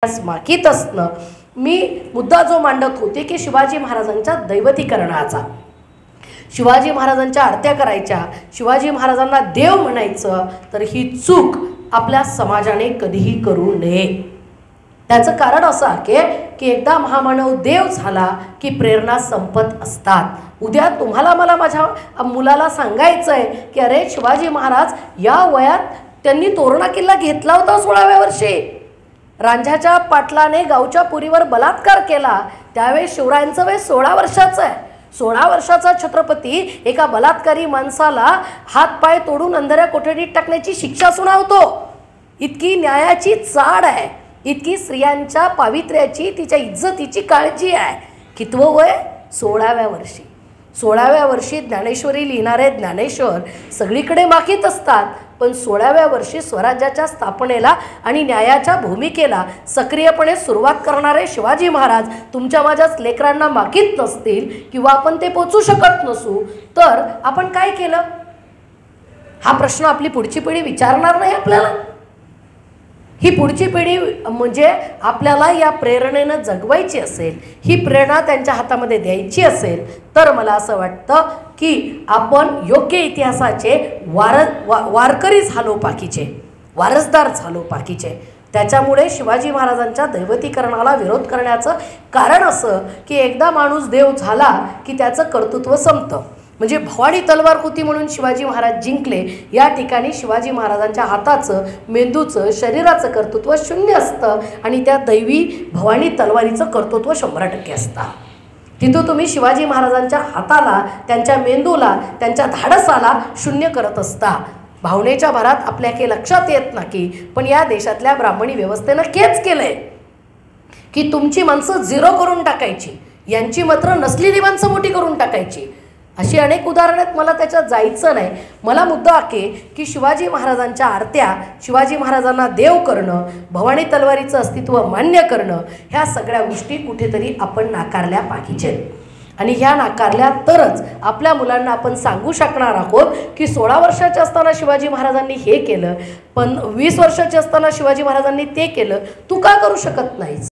माकीत असणं। मी मुद्दा जो मांडत होते की शिवाजी महाराजांच्या दैवतीकरणाचा, शिवाजी महाराजांच्या आरत्या करायच्या, शिवाजी महाराजांना देव म्हणायचं, तर ही चूक आपल्या समाजाने कधीही करू नये। त्याचं कारण असं आहे की एकदा महामानव देव झाला की प्रेरणा संपत असतात। उद्या तुम्हाला मला माझ्या मुलाला सांगायचं आहे की अरे शिवाजी महाराज या वयात त्यांनी तोरणा किल्ला घेतला होता 16व्या वर्षी, रांझ्याच्या पाटलाने गावच्या पुरीवर बलात्कार केला, त्यावेळेस शिवरायांचं वय 16 वर्षाचं आहे। 16 वर्षाचा छत्रपती एका बलात्कारी माणसाला हातपाय तोडून अंधाऱ्या कोठडीत टाकण्याची शिक्षा सुनावतो। इतकी न्यायाची चाड आहे, इतकी स्त्रियांच्या पावित्र्याची, तिच्या इज्जतीची काळजी आहे। कितवं वय? 16व्या वर्षी। 16व्या वर्षी ज्ञानेश्वरी लिहिणारे ज्ञानेश्वर सगळीकडे माकीत असतात, पण 16व्या वर्षी स्वराज्याच्या स्थापनेला आणि न्यायाच्या भूमिकेला सक्रियपणे सुरुवात करणारे शिवाजी महाराज तुमच्या माझ्याच लेकरांना माकीत नसतील किंवा आपण ते पोचू शकत नसू तर आपण काय केलं? हा प्रश्न आपली पुढची पिढी विचारणार नाही आपल्याला? ही पुढची पिढी म्हणजे आपल्याला या प्रेरणेनं जगवायची असेल, ही प्रेरणा त्यांच्या हातामध्ये द्यायची असेल, तर मला असं वाटतं की आपण योग्य इतिहासाचे वारकरी झालो पाकीचे, वारसदार झालो पाकीचे। त्याच्यामुळे शिवाजी महाराजांच्या दैवतीकरणाला विरोध करण्याचं कारण असं की एकदा माणूस देव झाला की त्याचं कर्तृत्व संपतं। म्हणजे भवानी तलवार होती म्हणून शिवाजी महाराज जिंकले, या ठिकाणी शिवाजी महाराजांच्या हाताचं, मेंदूचं, शरीराचं कर्तृत्व शून्य असतं आणि त्या दैवी भवानी तलवारीचं कर्तृत्व 100% असतं। तिथं तुम्ही शिवाजी महाराजांच्या हाताला, त्यांच्या मेंदूला, त्यांच्या धाडसाला शून्य करत असता। भावनेच्या भरात आपल्या काही लक्षात येत नाही, पण या देशातल्या ब्राह्मणी व्यवस्थेनं केच केलंय की तुमची माणसं 0 करून टाकायची, यांची मात्र नसलेली माणसं मोठी करून टाकायची। अशी अनेक उदाहरणं आहेत, मला त्याच्यात जायचं नाही। मला मुद्दा आहे की शिवाजी महाराजांच्या आरत्या, शिवाजी महाराजांना देव करणं, भवानी तलवारीचं अस्तित्व मान्य करणं, ह्या सगळ्या गोष्टी कुठेतरी आपण नाकारल्या पाहिजेत। आणि ह्या नाकारल्या तरच आपल्या मुलांना आपण सांगू शकणार आहोत की 16 वर्षाचे असताना शिवाजी महाराजांनी हे केलं, पण 20 वर्षाचे असताना शिवाजी महाराजांनी ते केलं, तू का करू शकत नाहीस?